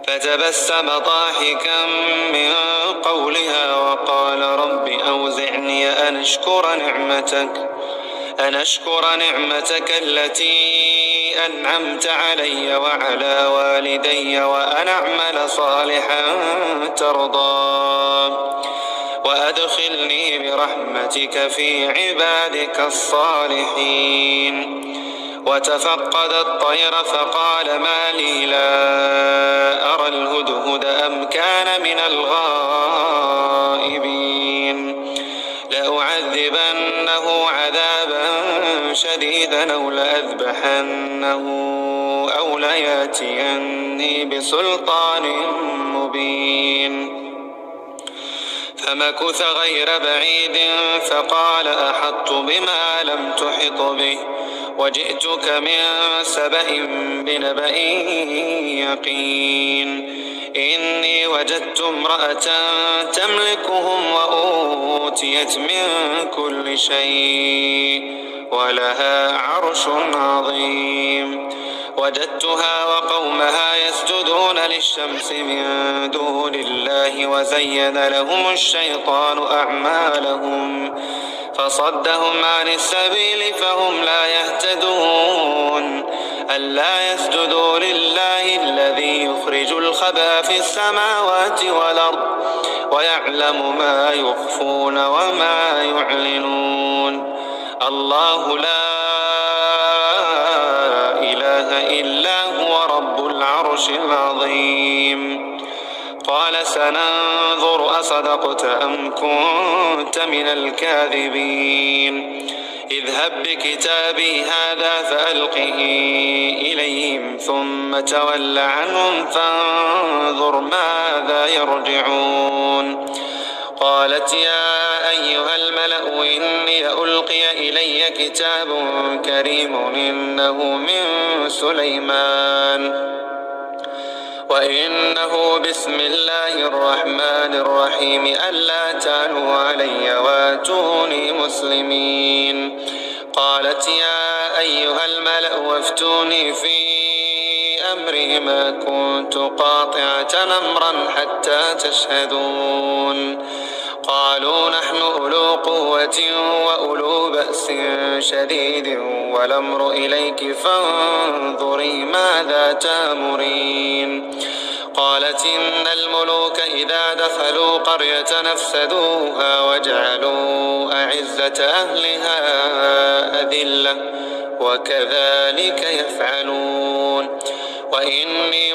فتبسم ضاحكا من قولها وقال رب أوزعني أن أشكر نعمتك التي أنعمت علي وعلى والدي وأن أعمل صالحا ترضاه وأدخلني برحمتك في عبادك الصالحين. وتفقد الطير فقال ما لي لا أرى الهدهد أم كان من الغائبين لأعذبنه عذابا شديدا أو لأذبحنه أو لياتيني بسلطان مبين. فمكث غير بعيد فقال أحطت بما لم تحط به وجئتك من سبأ بنبأ يقين. إني وجدت امرأة تملكهم وأوتيت من كل شيء ولها عرش عظيم. وجدتها وقومها يسجدون للشمس من دون الله وزين لهم الشيطان أعمالهم فصدهم عن السبيل فهم لا يهتدون. ألا يسجدوا لله الذي يخرج الخبأ في السماوات والأرض ويعلم ما يخفون وما يعلنون. الله لا إله إلا هو رب العرش العظيم. قال سننظر أصدقت أم كنت من الكاذبين. اذهب بكتابي هذا فألقه إليهم ثم تول عنهم فانظر ماذا يرجعون. قالت يا أيها الملأ إني ألقي إلي كتاب كريم إنه من سليمان وإنه بسم الله الرحمن الرحيم ألا تعلوا علي واتوني مسلمين. قالت يا أيها الملأ وافتوني في أمري ما كنت قاطعة أمرا حتى تشهدون. قالوا نحن أولو قوة وأولو بأس شديد والأمر إليك فانظري ماذا تأمرين. قالت إن الملوك إذا دخلوا قرية نفسدوها وجعلوا أعزة أهلها أذلة وكذلك يفعلون. وإني